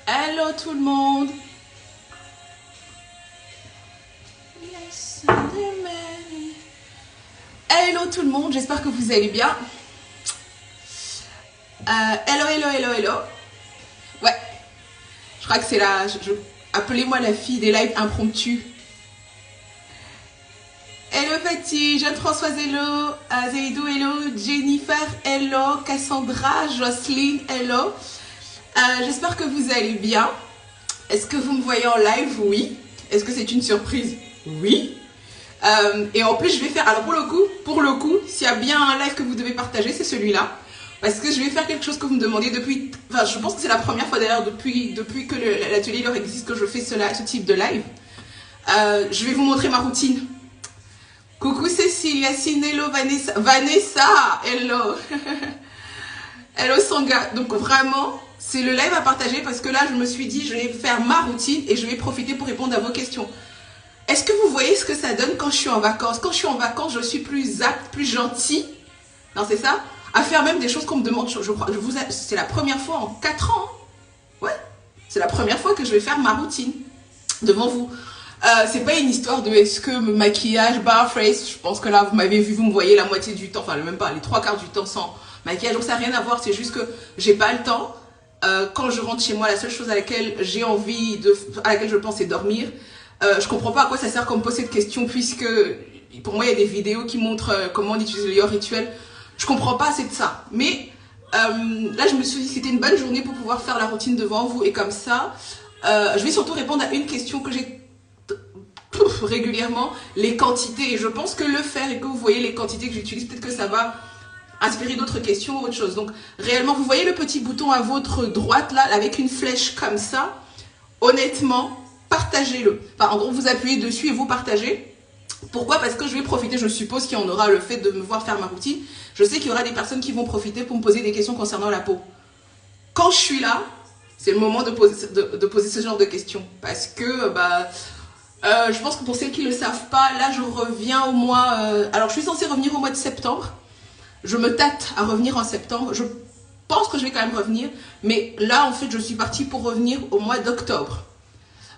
Hello tout le monde. Hello tout le monde, j'espère que vous allez bien. Hello. Ouais, je crois que c'est la... Appelez-moi la fille des lives impromptus. Hello Fatih, Jeanne-Françoise, hello. Zaidou, hello. Jennifer, hello. Cassandra, Jocelyne, hello. J'espère que vous allez bien. Est-ce que vous me voyez en live? Oui. Est-ce que c'est une surprise? Oui. Et en plus, je vais faire... Alors pour le coup, s'il y a bien un live que vous devez partager, c'est celui-là. Parce que je vais faire quelque chose que vous me demandiez depuis... Enfin, je pense que c'est la première fois d'ailleurs depuis que l'atelier leur existe que je fais ce type de live. Je vais vous montrer ma routine. Coucou Cécile, Yacine, hello, Vanessa, hello. Hello Sanga. Donc vraiment, c'est le live à partager parce que là, je me suis dit, je vais faire ma routine et je vais profiter pour répondre à vos questions. Est-ce que vous voyez ce que ça donne quand je suis en vacances? Quand je suis en vacances, je suis plus apte, plus gentille. Non, c'est ça? À faire même des choses qu'on me demande. C'est la première fois en 4 ans. Ouais, c'est la première fois que je vais faire ma routine devant vous. C'est pas une histoire de est-ce que maquillage, bar face, je pense que là vous m'avez vu, vous me voyez la moitié du temps, enfin même pas, les 3/4 du temps sans maquillage, donc ça n'a rien à voir, c'est juste que j'ai pas le temps. Quand je rentre chez moi, la seule chose à laquelle j'ai envie, à laquelle je pense, c'est dormir. Je comprends pas à quoi ça sert qu'on me pose cette question, puisque pour moi il y a des vidéos qui montrent comment on utilise le yoga rituel. Je comprends pas, c'est de ça. Mais là je me suis dit que c'était une bonne journée pour pouvoir faire la routine devant vous, et comme ça, je vais surtout répondre à une question que j'ai régulièrement, les quantités, et je pense que le faire et que vous voyez les quantités que j'utilise, peut-être que ça va inspirer d'autres questions ou autre chose. Donc réellement, vous voyez le petit bouton à votre droite là avec une flèche comme ça, honnêtement partagez-le, enfin en gros vous appuyez dessus et vous partagez. Pourquoi? Parce que je vais profiter, je suppose qu'il y en aura le fait de me voir faire ma routine. Je sais qu'il y aura des personnes qui vont profiter pour me poser des questions concernant la peau. Quand je suis là, c'est le moment de poser ce genre de questions, parce que je pense que pour celles qui ne le savent pas, là je reviens au mois... alors je suis censée revenir au mois de septembre. Je me tâte à revenir en septembre. Je pense que je vais quand même revenir. Mais là en fait je suis partie pour revenir au mois d'octobre.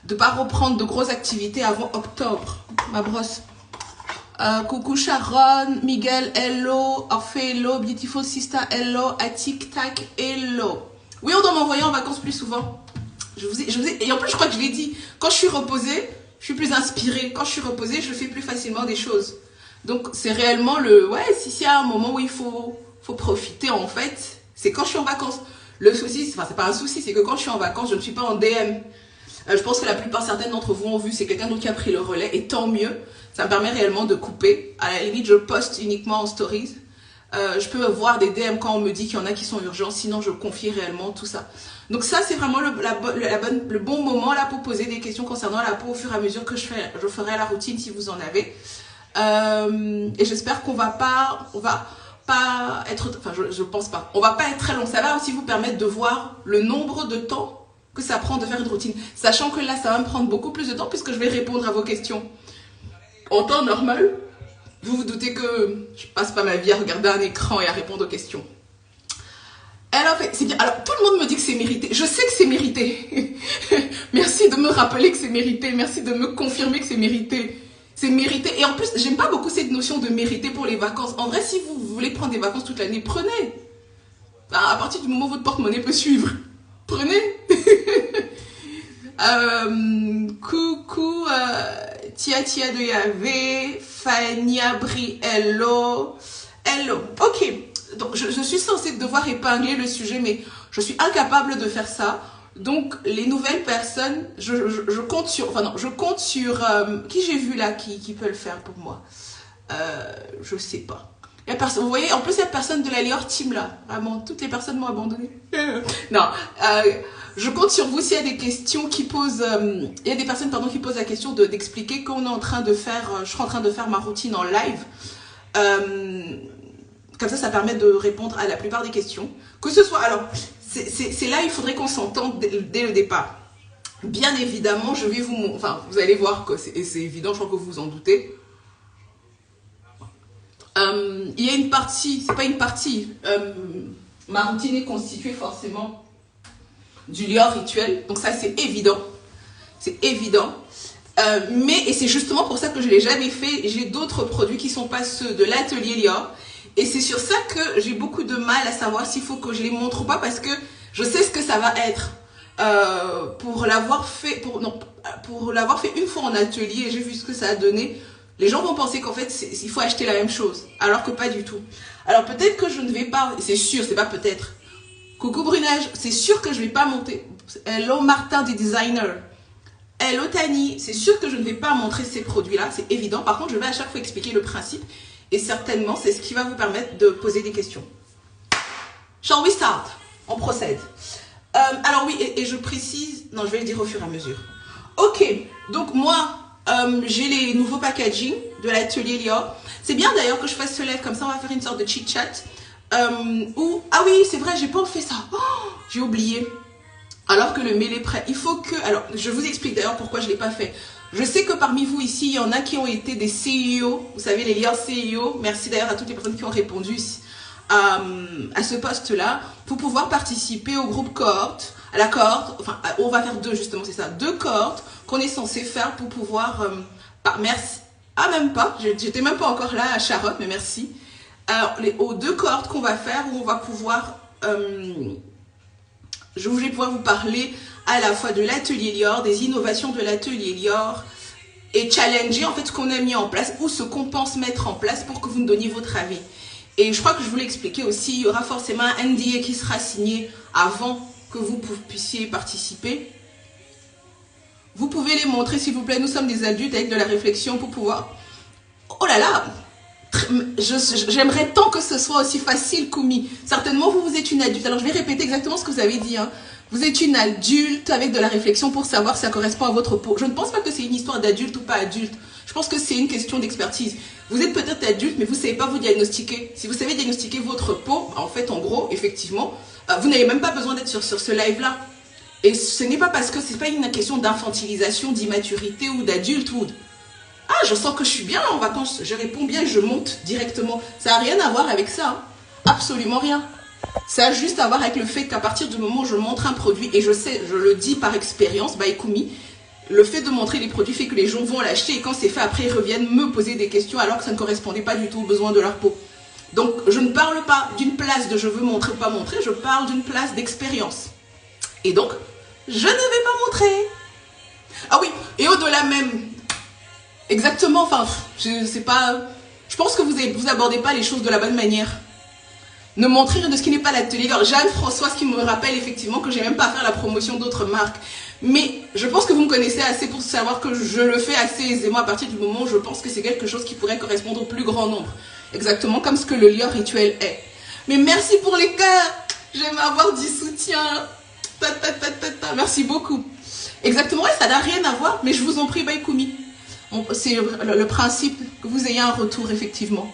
De ne pas reprendre de grosses activités avant octobre. Ma brosse. Coucou Sharon, Miguel, hello. Orphée, hello. Beautiful Sister, hello. Atik Tak, hello. Oui, on doit m'envoyer en vacances plus souvent. Et en plus je crois que je l'ai dit. Quand je suis reposée, je suis plus inspirée. Quand je suis reposée, je fais plus facilement des choses. Donc, c'est réellement le... Ouais, s'il y a un moment où il faut profiter, en fait, c'est quand je suis en vacances. Le souci, enfin, c'est pas un souci, c'est que quand je suis en vacances, je ne suis pas en DM. Je pense que la plupart, certaines d'entre vous ont vu, c'est quelqu'un d'autre qui a pris le relais. Et tant mieux, ça me permet réellement de couper. À la limite, je poste uniquement en stories. Je peux voir des DM quand on me dit qu'il y en a qui sont urgents. Sinon, je confie réellement tout ça. Donc ça, c'est vraiment le bon moment là pour poser des questions concernant la peau au fur et à mesure que je ferai la routine si vous en avez. Et j'espère qu'on va pas être, enfin je pense pas, on va pas être très long. Ça va aussi vous permettre de voir le nombre de temps que ça prend de faire une routine. Sachant que là, ça va me prendre beaucoup plus de temps puisque je vais répondre à vos questions. En temps normal, vous vous doutez que je passe pas ma vie à regarder un écran et à répondre aux questions. Alors, c'est bien. Alors, tout le monde me dit que c'est mérité. Je sais que c'est mérité. Merci de me rappeler que c'est mérité. Merci de me confirmer que c'est mérité. C'est mérité. Et en plus, j'aime pas beaucoup cette notion de mériter pour les vacances. En vrai, si vous voulez prendre des vacances toute l'année, prenez. À partir du moment où votre porte-monnaie peut suivre. Prenez. Coucou Tia de Yahvé, Fania Bri, hello. Ok. Donc, je suis censée devoir épingler le sujet, mais je suis incapable de faire ça. Donc, les nouvelles personnes, je compte sur... Enfin non, je compte sur... qui j'ai vu là qui peut le faire pour moi? Je sais pas. Il y a personne, vous voyez, en plus, il y a personne de la Lior Team là. Vraiment, toutes les personnes m'ont abandonné. Non, je compte sur vous s'il y a des questions qui posent... il y a des personnes, pardon, qui posent la question d'expliquer qu'on est en train de faire... je suis en train de faire ma routine en live. Comme ça permet de répondre à la plupart des questions. Que ce soit... Alors, c'est là, il faudrait qu'on s'entende dès le départ. Bien évidemment, je vais vous... Enfin, vous allez voir que c'est évident, je crois que vous vous en doutez. Il y a une partie... C'est pas une partie. Ma routine est constituée forcément du Lior Rituel. Donc ça, c'est évident. C'est évident. Et c'est justement pour ça que je ne l'ai jamais fait. J'ai d'autres produits qui ne sont pas ceux de l'atelier Lior. Et c'est sur ça que j'ai beaucoup de mal à savoir s'il faut que je les montre ou pas, parce que je sais ce que ça va être. Pour l'avoir fait une fois en atelier, j'ai vu ce que ça a donné. Les gens vont penser qu'en fait, il faut acheter la même chose, alors que pas du tout. Alors peut-être que je ne vais pas, c'est sûr, c'est pas peut-être. Coucou Brunage, c'est sûr que je ne vais pas monter. Hello Martin des designers. Hello Tani, c'est sûr que je ne vais pas montrer ces produits-là, c'est évident. Par contre, je vais à chaque fois expliquer le principe. Et certainement, c'est ce qui va vous permettre de poser des questions. Shall we start? On procède. Alors oui, et je précise, non, je vais le dire au fur et à mesure. Ok, donc moi, j'ai les nouveaux packaging de l'atelier Lior. C'est bien d'ailleurs que je fasse ce live, comme ça on va faire une sorte de chit-chat. Ah oui, c'est vrai, j'ai pas fait ça. Oh, j'ai oublié. Alors que le mail est prêt. Il faut que... Alors, je vous explique d'ailleurs pourquoi je ne l'ai pas fait. Je sais que parmi vous ici, il y en a qui ont été des CEO. Vous savez, les Lior CEO. Merci d'ailleurs à toutes les personnes qui ont répondu à ce poste-là, pour pouvoir participer au groupe cohorte, à la cohorte, enfin, on va faire deux justement, c'est ça, deux cohortes qu'on est censé faire pour pouvoir, merci, ah même pas, j'étais même pas encore là à Sharon, mais merci, aux deux cohortes qu'on va faire, où on va pouvoir, je voulais pouvoir vous parler à la fois de l'atelier Lior, des innovations de l'atelier Lior, et challenger en fait ce qu'on a mis en place, ou ce qu'on pense mettre en place pour que vous nous donniez votre avis. Et je crois que je voulais expliquer aussi, il y aura forcément un NDA qui sera signé avant que vous puissiez participer. Vous pouvez les montrer s'il vous plaît, nous sommes des adultes avec de la réflexion pour pouvoir... Oh là là, j'aimerais tant que ce soit aussi facile, Koumi. Certainement vous êtes une adulte, alors je vais répéter exactement ce que vous avez dit. Hein. Vous êtes une adulte avec de la réflexion pour savoir si ça correspond à votre peau. Je ne pense pas que c'est une histoire d'adulte ou pas adulte. Je pense que c'est une question d'expertise. Vous êtes peut-être adulte, mais vous ne savez pas vous diagnostiquer. Si vous savez diagnostiquer votre peau, en fait, en gros, effectivement, vous n'avez même pas besoin d'être sur ce live-là. Et ce n'est pas parce que ce n'est pas une question d'infantilisation, d'immaturité ou d'adulthood. Ah, je sens que je suis bien en vacances, je réponds bien et je monte directement. Ça n'a rien à voir avec ça. Hein. Absolument rien. Ça a juste à voir avec le fait qu'à partir du moment où je montre un produit, et je sais, je le dis par expérience, Baikoumi, le fait de montrer les produits fait que les gens vont l'acheter et quand c'est fait, après ils reviennent me poser des questions alors que ça ne correspondait pas du tout aux besoins de leur peau. Donc je ne parle pas d'une place de je veux montrer ou pas montrer, je parle d'une place d'expérience. Et donc, je ne vais pas montrer. Ah oui, et au-delà même, exactement, enfin, je pense que vous abordez pas les choses de la bonne manière. Ne montrer rien de ce qui n'est pas l'atelier. Jeanne-Françoise qui me rappelle effectivement que j'ai même pas à faire la promotion d'autres marques. Mais je pense que vous me connaissez assez pour savoir que je le fais assez aisément à partir du moment où je pense que c'est quelque chose qui pourrait correspondre au plus grand nombre. Exactement comme ce que le Lior Rituel est. Mais merci pour les cœurs. J'aime avoir du soutien. Merci beaucoup. Exactement, ouais, ça n'a rien à voir, mais je vous en prie, Baikoumi. C'est le principe que vous ayez un retour, effectivement.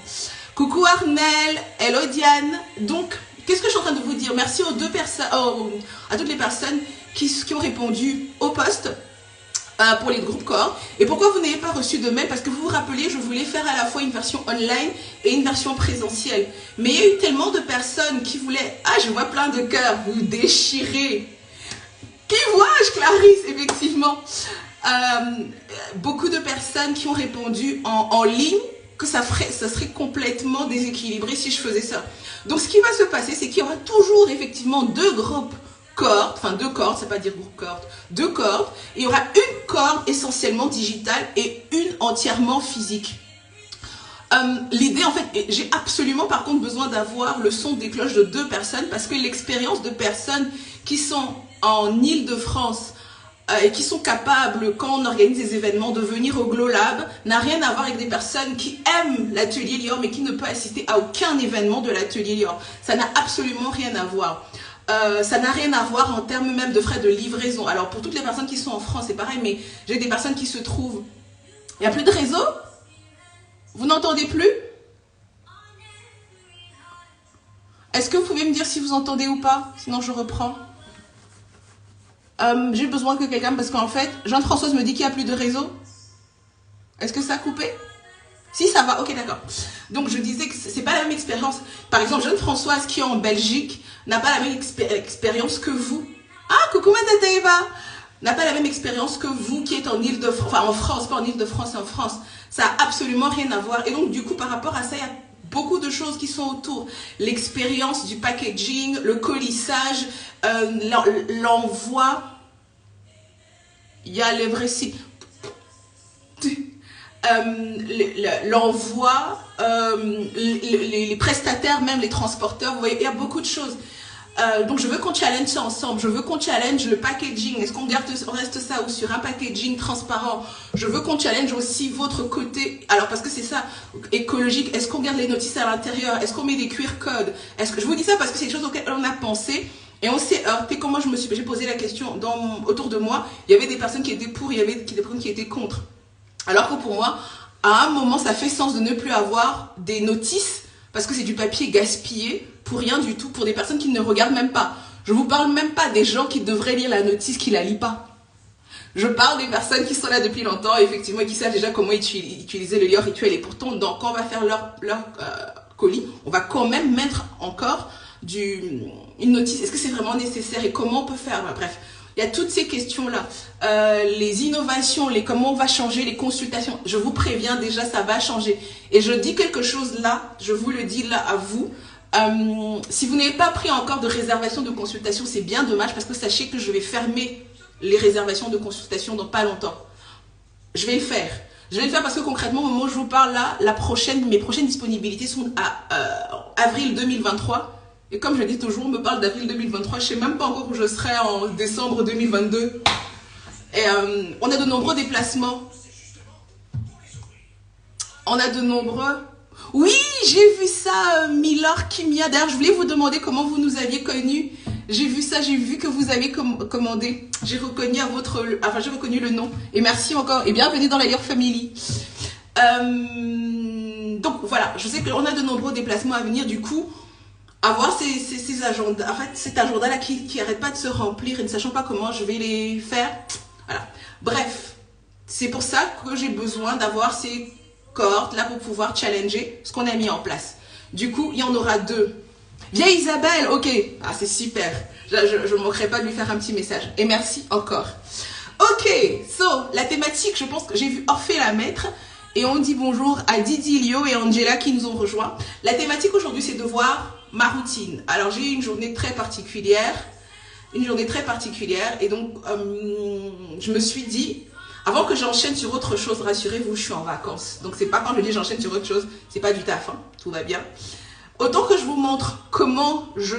Coucou Arnel, hello Diane. Donc, qu'est-ce que je suis en train de vous dire? Merci aux deux personnes, à toutes les personnes qui ont répondu au post pour les groupes corps. Et pourquoi vous n'avez pas reçu de mail? Parce que vous vous rappelez, je voulais faire à la fois une version online et une version présentielle. Mais il y a eu tellement de personnes qui voulaient... Ah, je vois plein de cœurs, vous déchirez. Qui vois-je, Clarisse, effectivement. Beaucoup de personnes qui ont répondu en ligne que ça serait complètement déséquilibré si je faisais ça. Donc ce qui va se passer, c'est qu'il y aura toujours effectivement deux groupes cohortes, enfin deux cohortes, c'est pas dire groupe cohorte, deux cohortes, et il y aura une cohorte essentiellement digitale et une entièrement physique. L'idée en fait, j'ai absolument par contre besoin d'avoir le son des cloches de deux personnes parce que l'expérience de personnes qui sont en Île-de-France et qui sont capables, quand on organise des événements, de venir au Glow Lab, n'a rien à voir avec des personnes qui aiment l'atelier Lior, mais qui ne peuvent assister à aucun événement de l'atelier Lior. Ça n'a absolument rien à voir. Ça n'a rien à voir en termes même de frais de livraison. Alors, pour toutes les personnes qui sont en France, c'est pareil, mais j'ai des personnes qui se trouvent... Il n'y a plus de réseau? Vous n'entendez plus? Est-ce que vous pouvez me dire si vous entendez ou pas? Sinon, je reprends. J'ai besoin que quelqu'un, parce qu'en fait, Jeanne-Françoise me dit qu'il n'y a plus de réseau. Est-ce que ça a coupé? Si, ça va, ok, d'accord. Donc, je disais que c'est pas la même expérience. Par exemple, Jeanne-Françoise qui est en Belgique n'a pas la même expérience que vous Ah, coucou ma tata Eva. N'a pas la même expérience que vous qui êtes en Île-de-France, enfin en France, pas en Île-de-France, en France. Ça n'a absolument rien à voir. Et donc, du coup, par rapport à ça, il y a beaucoup de choses qui sont autour. L'expérience du packaging, le colissage, l'envoi. Il y a les vrais sites. L'envoi, les prestataires, même les transporteurs, vous voyez, il y a beaucoup de choses. Donc je veux qu'on challenge ça ensemble, je veux qu'on challenge le packaging, est-ce qu'on reste ça ou sur un packaging transparent? Je veux qu'on challenge aussi votre côté, alors parce que c'est ça, écologique, est-ce qu'on garde les notices à l'intérieur, est-ce qu'on met des QR codes, je vous dis ça parce que c'est des choses auxquelles on a pensé et on s'est heurté. Quand moi j'ai posé la question autour de moi, il y avait des personnes qui étaient pour, il y avait des personnes qui étaient contre. Alors que pour moi, à un moment, ça fait sens de ne plus avoir des notices parce que c'est du papier gaspillé pour rien du tout, pour des personnes qui ne regardent même pas. Je vous parle même pas des gens qui devraient lire la notice, qui la lisent pas. Je parle des personnes qui sont là depuis longtemps, effectivement, et qui savent déjà comment utiliser le lien rituel. Et pourtant, quand on va faire leur colis, on va quand même mettre encore une notice. Est-ce que c'est vraiment nécessaire et comment on peut faire? Bref. Il y a toutes ces questions-là, les innovations, comment on va changer les consultations. Je vous préviens déjà, ça va changer. Et je dis quelque chose là, je vous le dis là à vous. Si vous n'avez pas pris encore de réservation de consultation, c'est bien dommage parce que sachez que je vais fermer les réservations de consultation dans pas longtemps. Je vais le faire. Je vais le faire parce que concrètement, au moment où je vous parle là, mes prochaines disponibilités sont à avril 2023. Et comme je dis toujours, on me parle d'avril 2023, je ne sais même pas encore où je serai en décembre 2022. Et on a de nombreux déplacements. On a de nombreux... Oui, j'ai vu ça, Milor Kimia. D'ailleurs, je voulais vous demander comment vous nous aviez connus. J'ai vu ça, j'ai vu que vous avez commandé. J'ai reconnu j'ai reconnu le nom. Et merci encore. Et bienvenue dans la Your Family. Donc voilà, je sais qu'on a de nombreux déplacements à venir. Du coup, avoir ces agendas, en fait, cet agenda-là qui n'arrête pas de se remplir et ne sachant pas comment je vais les faire. Voilà. Bref, c'est pour ça que j'ai besoin d'avoir ces cohortes-là pour pouvoir challenger ce qu'on a mis en place. Du coup, il y en aura 2. Vieille Isabelle, ok. Ah, c'est super. Je ne manquerai pas de lui faire un petit message. Et merci encore. Ok, la thématique, je pense que j'ai vu Orphée la mettre. Et on dit bonjour à Didi, Lio et Angela qui nous ont rejoints. La thématique aujourd'hui, c'est de voir ma routine. Alors, j'ai eu une journée très particulière. Et donc, je me suis dit, avant que j'enchaîne sur autre chose, rassurez-vous, je suis en vacances. Donc, c'est pas quand je dis j'enchaîne sur autre chose, c'est pas du taf, hein, tout va bien. Autant que je vous montre comment je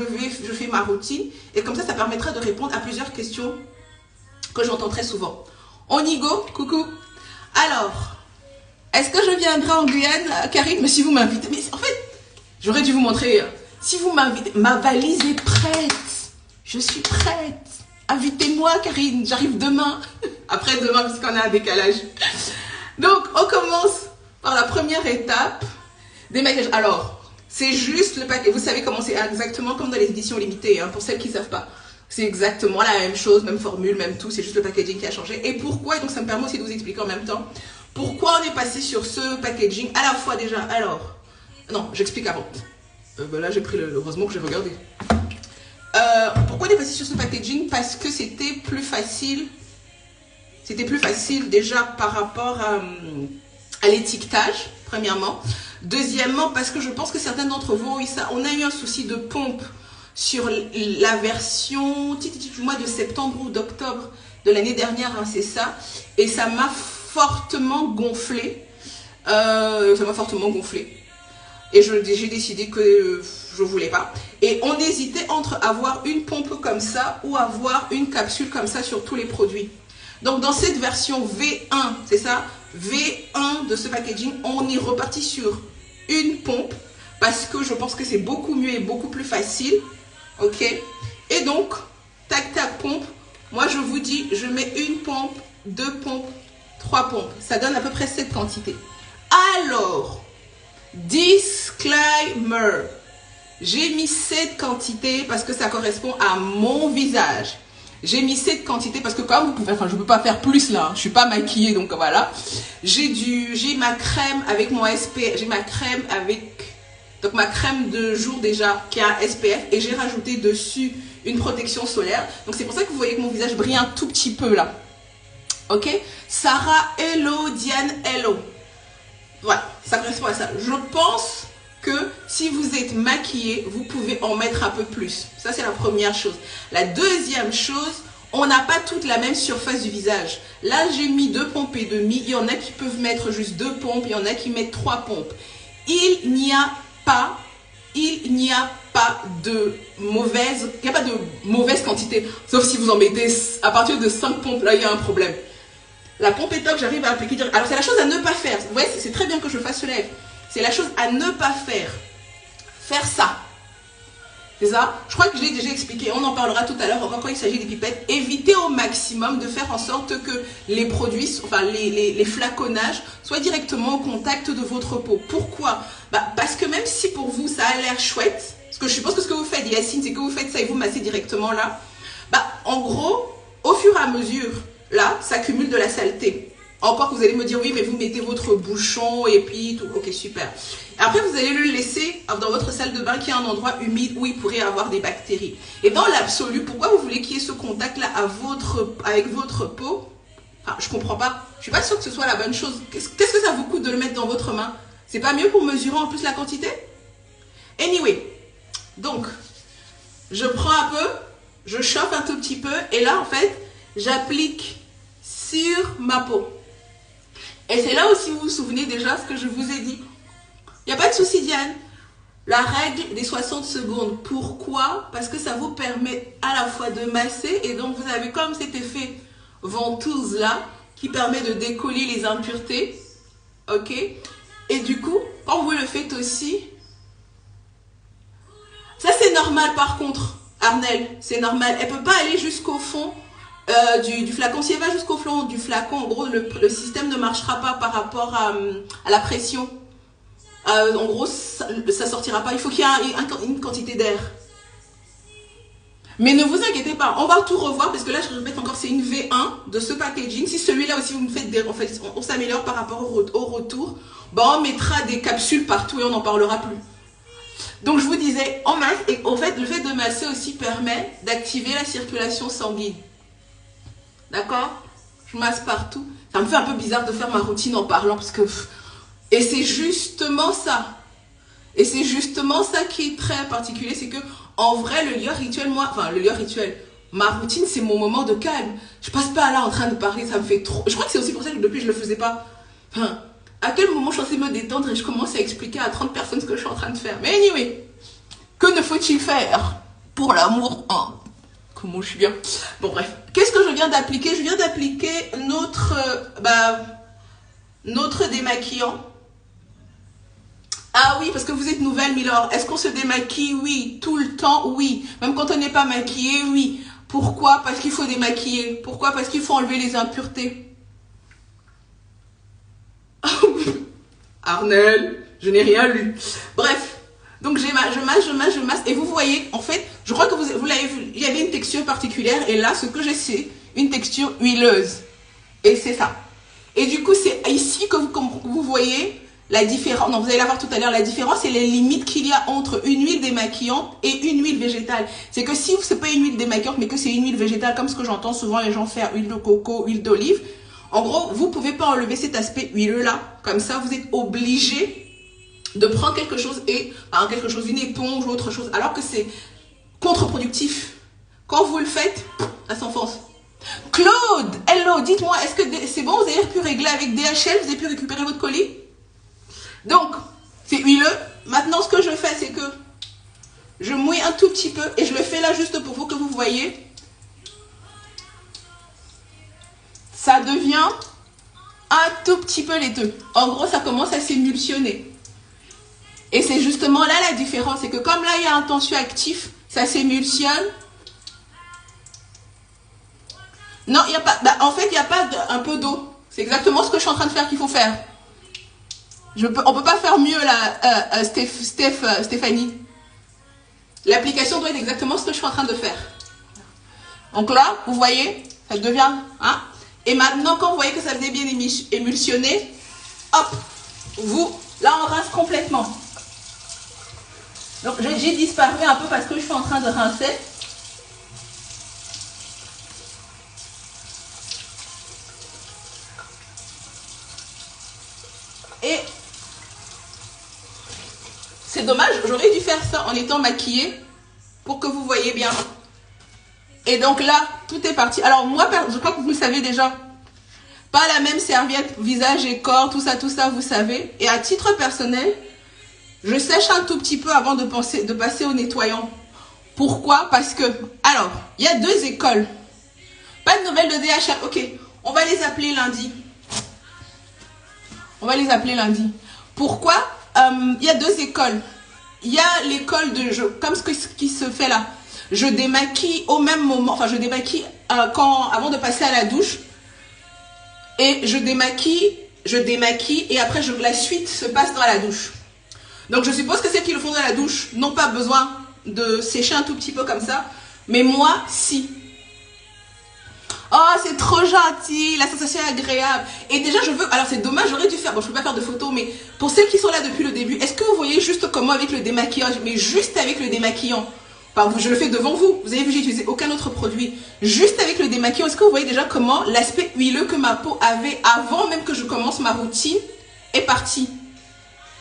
fais ma routine. Et comme ça permettra de répondre à plusieurs questions que j'entends très souvent. On y go, coucou. Alors... est-ce que je viendrai en Guyane, Karine? Mais si vous m'invitez, mais en fait, j'aurais dû vous montrer. Si vous m'invitez, ma valise est prête. Je suis prête. Invitez-moi, Karine. J'arrive demain. Après-demain, puisqu'on a un décalage. Donc, on commence par la première étape. Démaquillage. Alors, c'est juste le paquet. Vous savez comment c'est exactement comme dans les éditions limitées, hein, pour celles qui ne savent pas. C'est exactement la même chose, même formule, même tout. C'est juste le packaging qui a changé. Et pourquoi? Et donc, ça me permet aussi de vous expliquer en même temps. Pourquoi on est passé sur ce packaging à la fois déjà? Alors, non, j'explique avant. Là, j'ai pris heureusement que j'ai regardé. Pourquoi on est passé sur ce packaging? Parce que c'était plus facile. C'était plus facile déjà par rapport à l'étiquetage, premièrement. Deuxièmement, parce que je pense que certains d'entre vous ont eu ça. On a eu un souci de pompe sur la version du mois de septembre ou d'octobre de l'année dernière, hein, c'est ça. Et ça m'a fortement gonflé. Et j'ai décidé que je ne voulais pas. Et on hésitait entre avoir une pompe comme ça ou avoir une capsule comme ça sur tous les produits. Donc dans cette version V1, c'est ça, V1 de ce packaging, on est reparti sur une pompe parce que je pense que c'est beaucoup mieux et beaucoup plus facile. Ok. Et donc, tac tac pompe. Moi je vous dis, je mets une pompe, 2 pompes, 3 pompes. Ça donne à peu près cette quantité. Alors, disclaimer. J'ai mis cette quantité parce que ça correspond à mon visage. J'ai mis cette quantité parce que comme vous pouvez, enfin je ne peux pas faire plus là. Je ne suis pas maquillée donc voilà. J'ai ma crème avec mon SP. J'ai ma crème avec... Donc ma crème de jour déjà qui a un SPF et j'ai rajouté dessus une protection solaire. Donc c'est pour ça que vous voyez que mon visage brille un tout petit peu là. Ok? Sarah, hello. Diane, hello. Voilà, ça correspond à ça. Je pense que si vous êtes maquillé, vous pouvez en mettre un peu plus. Ça, c'est la première chose. La deuxième chose, on n'a pas toute la même surface du visage. Là, j'ai mis 2 pompes et demi. Il y en a qui peuvent mettre juste 2 pompes. Il y en a qui mettent 3 pompes. Il n'y a pas de mauvaise quantité. Sauf si vous en mettez à partir de 5 pompes, là, il y a un problème. La pompe est top, j'arrive à appliquer. Alors, c'est la chose à ne pas faire. Vous voyez, c'est très bien que je fasse ce live. C'est la chose à ne pas faire. Faire ça. C'est ça? Je crois que je l'ai déjà expliqué. On en parlera tout à l'heure. Encore quand il s'agit des pipettes, évitez au maximum de faire en sorte que les produits, enfin les flaconnages, soient directement au contact de votre peau. Pourquoi? Parce que même si pour vous, ça a l'air chouette, parce que je suppose que ce que vous faites, Yacine, c'est que vous faites ça et vous massez directement là. En gros, au fur et à mesure, là, ça accumule de la saleté. Encore que vous allez me dire, oui, mais vous mettez votre bouchon et puis tout. Ok, super. Après, vous allez le laisser dans votre salle de bain qui est un endroit humide où il pourrait avoir des bactéries. Et dans l'absolu, pourquoi vous voulez qu'il y ait ce contact-là avec votre peau? Enfin, je comprends pas. Je suis pas sûre que ce soit la bonne chose. Qu'est-ce que ça vous coûte de le mettre dans votre main? C'est pas mieux pour mesurer en plus la quantité? Anyway, donc, je prends un peu, je chauffe un tout petit peu et là, en fait, j'applique sur ma peau. Et c'est là aussi, vous vous souvenez déjà ce que je vous ai dit. Il n'y a pas de souci, Diane. La règle des 60 secondes. Pourquoi? Parce que ça vous permet à la fois de masser et donc vous avez comme cet effet ventouse là qui permet de décoller les impuretés. Ok? Et du coup, quand vous le faites aussi, ça c'est normal par contre, Arnel, c'est normal. Elle ne peut pas aller jusqu'au fond du flacon. Si elle va jusqu'au fond du flacon, en gros, le système ne marchera pas par rapport à la pression. En gros, ça sortira pas. Il faut qu'il y ait une quantité d'air. Mais ne vous inquiétez pas, on va tout revoir parce que là, je répète encore, c'est une V1 de ce packaging. Si celui-là aussi, vous me faites on s'améliore par rapport au retour, on mettra des capsules partout et on n'en parlera plus. Donc, je vous disais, on masse et en fait, le fait de masser aussi permet d'activer la circulation sanguine. D'accord? Je masse partout. Ça me fait un peu bizarre de faire ma routine en parlant parce que... Et c'est justement ça. Et c'est justement ça qui est très particulier. C'est que, en vrai, le lieu rituel, ma routine, c'est mon moment de calme. Je passe pas là en train de parler, ça me fait trop... Je crois que c'est aussi pour ça que depuis, je le faisais pas. Enfin, à quel moment je suis censée me détendre et je commence à expliquer à 30 personnes ce que je suis en train de faire. Mais anyway, que ne faut-il faire pour l'amour? Comment je suis bien. Bon, bref. Qu'est-ce que je viens d'appliquer? Je viens d'appliquer notre démaquillant. Ah oui, parce que vous êtes nouvelle, Milord. Est-ce qu'on se démaquille? Oui. Tout le temps? Oui. Même quand on n'est pas maquillé? Oui. Pourquoi? Parce qu'il faut démaquiller. Pourquoi? Parce qu'il faut enlever les impuretés. Arnel, je n'ai rien lu. Bref. Donc, je masse. Et vous voyez, en fait, je crois que vous l'avez vu, il y avait une texture particulière. Et là, ce que j'ai, c'est une texture huileuse. Et c'est ça. Et du coup, c'est ici que vous voyez la différence. Non, vous allez la voir tout à l'heure. La différence, c'est les limites qu'il y a entre une huile démaquillante et une huile végétale. C'est que si ce n'est pas une huile démaquillante, mais que c'est une huile végétale, comme ce que j'entends souvent les gens faire, huile de coco, huile d'olive, en gros, vous ne pouvez pas enlever cet aspect huileux-là. Comme ça, vous êtes obligé de prendre quelque chose une éponge ou autre chose, alors que c'est contre-productif. Quand vous le faites, ça s'enfonce. Claude, hello, dites-moi, est-ce que c'est bon, vous avez pu régler avec DHL, vous avez pu récupérer votre colis? Donc, c'est huileux. Maintenant, ce que je fais, c'est que je mouille un tout petit peu et je le fais là juste pour vous, que vous voyez. Ça devient un tout petit peu laiteux. En gros, ça commence à s'émulsionner. Et c'est justement là la différence. C'est que comme là, il y a un tensioactif, ça s'émulsionne. Non, il n'y a pas... en fait, il n'y a pas un peu d'eau. C'est exactement ce que je suis en train de faire qu'il faut faire. On ne peut pas faire mieux là, Stéphanie. L'application doit être exactement ce que je suis en train de faire. Donc là, vous voyez, ça devient... Hein, et maintenant, quand vous voyez que ça venait bien émulsionner, hop, là on rince complètement. Donc j'ai disparu un peu parce que je suis en train de rincer. Et c'est dommage, j'aurais dû faire ça en étant maquillée pour que vous voyez bien. Et donc là, tout est parti. Alors moi, je crois que vous le savez déjà. Pas la même serviette, visage et corps, tout ça, vous savez. Et à titre personnel, je sèche un tout petit peu avant de passer au nettoyant. Pourquoi? Parce que, alors, il y a deux écoles. Pas de nouvelles de DHL. Ok, on va les appeler lundi. On va les appeler lundi. Pourquoi? Il y a deux écoles. Il y a l'école de jeu, comme ce qui se fait là. Je démaquille au même moment, enfin je démaquille avant de passer à la douche. Et je démaquille et après la suite se passe dans la douche. Donc je suppose que celles qui le font dans la douche n'ont pas besoin de sécher un tout petit peu comme ça. Mais moi, si. Oh, c'est trop gentil, la sensation est agréable. Et déjà, alors c'est dommage, j'aurais dû faire, bon, je peux pas faire de photos, mais pour celles qui sont là depuis le début, est-ce que vous voyez juste comment avec le démaquillage, mais juste avec le démaquillant, enfin, je le fais devant vous, vous avez vu, j'ai utilisé aucun autre produit, juste avec le démaquillant, est-ce que vous voyez déjà comment l'aspect huileux que ma peau avait avant même que je commence ma routine est parti?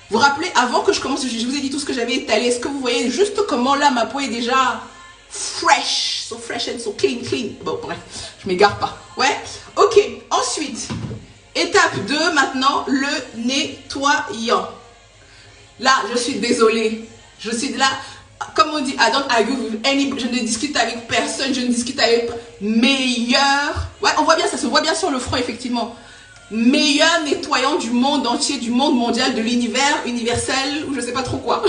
Vous vous rappelez, avant que je commence, je vous ai dit tout ce que j'avais étalé, est-ce que vous voyez juste comment là ma peau est déjà fresh and so clean. Bon, bref, je m'égare pas. Ouais, ok. Ensuite, étape 2, maintenant, le nettoyant. Là, je suis désolée. Je suis là, comme on dit, I don't argue with anybody. Je ne discute avec personne, je ne discute avec meilleur. Ouais, on voit bien, ça se voit bien sur le front, effectivement. Meilleur nettoyant du monde entier, du monde mondial, de l'univers, universel, ou je sais pas trop quoi.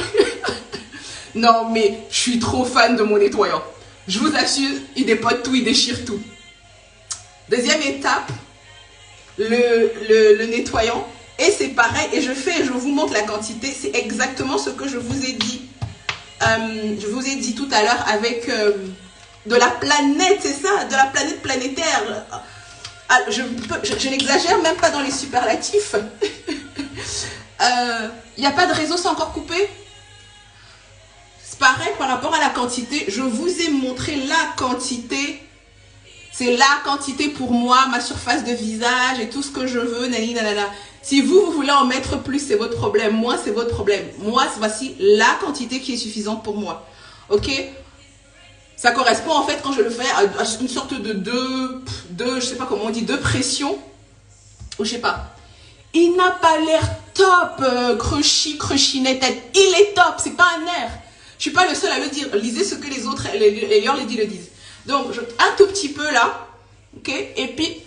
Non, mais je suis trop fan de mon nettoyant. Je vous assure, il dépote tout, il déchire tout. Deuxième étape, le nettoyant. Et c'est pareil, et je vous montre la quantité. C'est exactement ce que je vous ai dit. Je vous ai dit tout à l'heure avec de la planète, c'est ça, de la planète planétaire. Ah, je n'exagère même pas dans les superlatifs. Il n'y a pas de réseau, c'est encore coupé. Pareil par rapport à la quantité, je vous ai montré la quantité. C'est la quantité pour moi, ma surface de visage et tout ce que je veux, nani, nanana. Si vous voulez en mettre plus, c'est votre problème. Moi, c'est votre problème. Moi, voici la quantité qui est suffisante pour moi. Ok? Ça correspond en fait, quand je le fais, à une sorte de deux, je sais pas comment on dit, deux pressions. Ou je sais pas. Il n'a pas l'air top, crunchinette. Il est top, c'est pas un air. Je suis pas le seul à le dire. Lisez ce que les autres, les Your Lady le disent. Donc, un tout petit peu là. Ok? Et puis,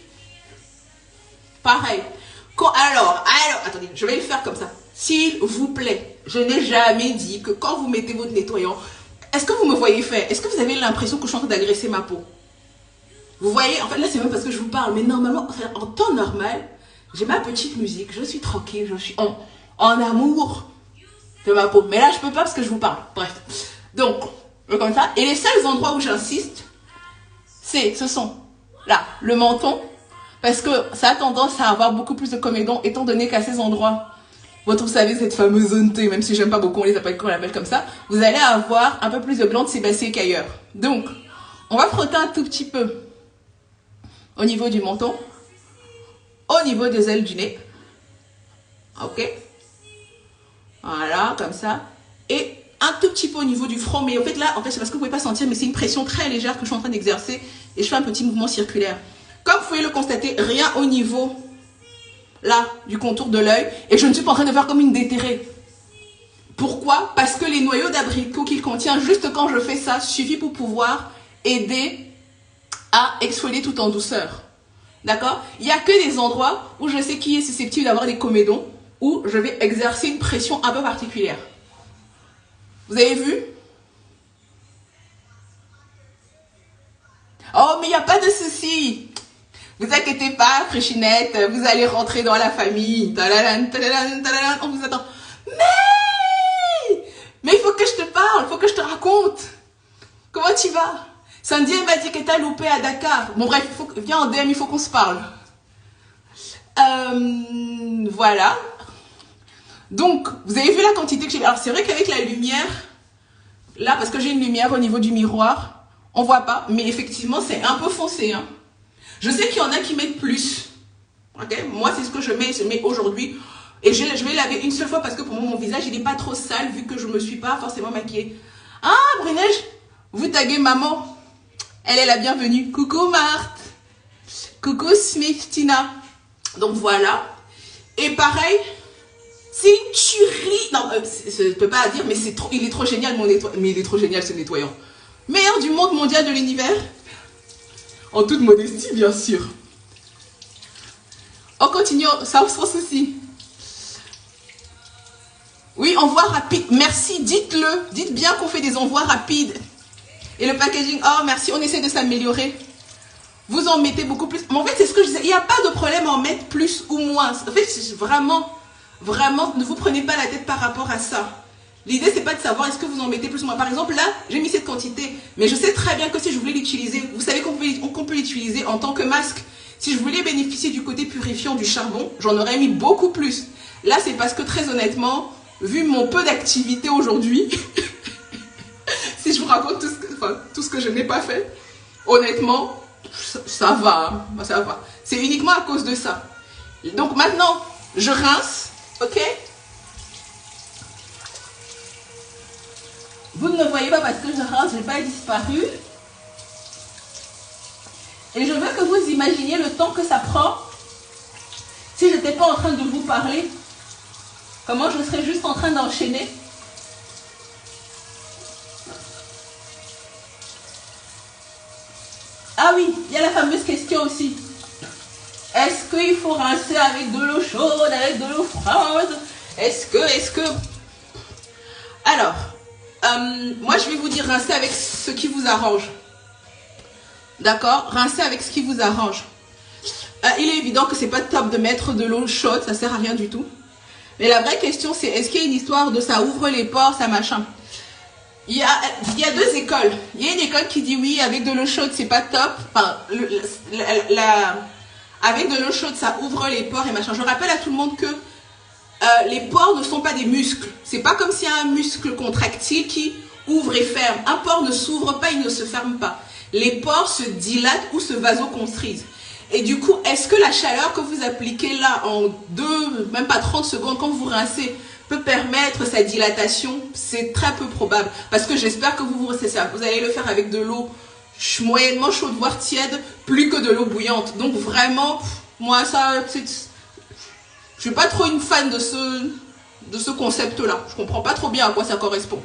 pareil. Alors, attendez, je vais le faire comme ça. S'il vous plaît, je n'ai jamais dit que quand vous mettez votre nettoyant, est-ce que vous me voyez faire? Est-ce que vous avez l'impression que je suis en train d'agresser ma peau? Vous voyez, en fait, là, c'est même parce que je vous parle. Mais normalement, en temps normal, j'ai ma petite musique, je suis tranquille, je suis en amour de ma peau. Mais là, je peux pas parce que je vous parle. Bref. Donc, comme ça. Et les seuls endroits où j'insiste, ce sont là, le menton. Parce que ça a tendance à avoir beaucoup plus de comédons, étant donné qu'à ces endroits, vous savez, cette fameuse zone T, même si j'aime pas beaucoup, on les appelle comme ça, vous allez avoir un peu plus de glandes sébacées qu'ailleurs. Donc, on va frotter un tout petit peu au niveau du menton, au niveau des ailes du nez. Ok? Voilà, comme ça. Et un tout petit peu au niveau du front. Mais en fait, là, c'est parce que vous ne pouvez pas sentir, mais c'est une pression très légère que je suis en train d'exercer. Et je fais un petit mouvement circulaire. Comme vous pouvez le constater, rien au niveau, là, du contour de l'œil. Et je ne suis pas en train de faire comme une déterrée. Pourquoi? Parce que les noyaux d'abricot qu'il contient, juste quand je fais ça, suffit pour pouvoir aider à exfolier tout en douceur. D'accord? Il n'y a que des endroits où je sais qui est susceptible d'avoir des comédons, où je vais exercer une pression un peu particulière. Vous avez vu? Oh, mais il n'y a pas de souci. Vous inquiétez pas, Fréchinette, vous allez rentrer dans la famille. On vous attend. Mais il faut que je te parle, il faut que je te raconte. Comment tu vas? Sandy m'a dit que t'as loupé à Dakar. Bon bref, viens en DM, il faut qu'on se parle. Voilà. Donc, vous avez vu la quantité que j'ai. Alors c'est vrai qu'avec la lumière, Là, parce que j'ai une lumière au niveau du miroir, on voit pas, mais effectivement, c'est un peu foncé. Hein. Je sais qu'il y en a qui mettent plus. Okay? Moi, c'est ce que je mets aujourd'hui. Et je vais laver une seule fois parce que pour moi, mon visage, il n'est pas trop sale vu que je ne me suis pas forcément maquillée. Ah, Brunège, vous taguez maman. Elle est la bienvenue. Coucou Marthe. Coucou Smith, Tina. Donc voilà. Et pareil, si tu ris... Non, je ne peux pas dire, mais il est trop génial, mon nettoyant. Mais il est trop génial, ce nettoyant. Meilleur du monde mondial de l'univers. En toute modestie, bien sûr. On continue, sans souci. Oui, envoi rapide. Merci, dites-le. Dites bien qu'on fait des envois rapides. Et le packaging, oh merci, on essaie de s'améliorer. Vous en mettez beaucoup plus. Mais en fait, c'est ce que je disais. Il n'y a pas de problème à en mettre plus ou moins. En fait, vraiment, ne vous prenez pas la tête par rapport à ça. L'idée, c'est pas de savoir est-ce que vous en mettez plus ou moins. Par exemple, là, j'ai mis cette quantité. Mais je sais très bien que si je voulais l'utiliser, vous savez qu'on peut l'utiliser en tant que masque. Si je voulais bénéficier du côté purifiant du charbon, j'en aurais mis beaucoup plus. Là, c'est parce que très honnêtement, vu mon peu d'activité aujourd'hui, si je vous raconte tout ce que je n'ai pas fait, honnêtement, ça va. Ça va. C'est uniquement à cause de ça. Donc maintenant, je rince, ok? Vous ne me voyez pas parce que je rince, je n'ai pas disparu. Et je veux que vous imaginiez le temps que ça prend si je n'étais pas en train de vous parler. Comment je serais juste en train d'enchaîner. Ah oui, il y a la fameuse question aussi. Est-ce qu'il faut rincer avec de l'eau chaude, avec de l'eau froide? Est-ce que... Alors, moi je vais vous dire rincer avec ce qui vous arrange. D'accord? Rincer avec ce qui vous arrange. Il est évident que c'est pas top de mettre de l'eau chaude, ça sert à rien du tout. Mais la vraie question c'est, est-ce qu'il y a une histoire de ça ouvre les pores, ça machin? Il y a deux écoles. Il y a une école qui dit oui, avec de l'eau chaude, c'est pas top. Enfin, avec de l'eau chaude, ça ouvre les pores et machin. Je rappelle à tout le monde que les pores ne sont pas des muscles. C'est pas comme s'il y a un muscle contractile qui ouvre et ferme. Un pore ne s'ouvre pas, il ne se ferme pas. Les pores se dilatent ou se vasoconstrictent. Et du coup, est-ce que la chaleur que vous appliquez là en même pas 30 secondes quand vous rincez, peut permettre sa dilatation? C'est très peu probable. Parce que j'espère que vous allez le faire avec de l'eau moyennement chaude, voire tiède, plus que de l'eau bouillante. Donc vraiment, moi, ça, je suis pas trop une fan de ce concept-là. Je comprends pas trop bien à quoi ça correspond.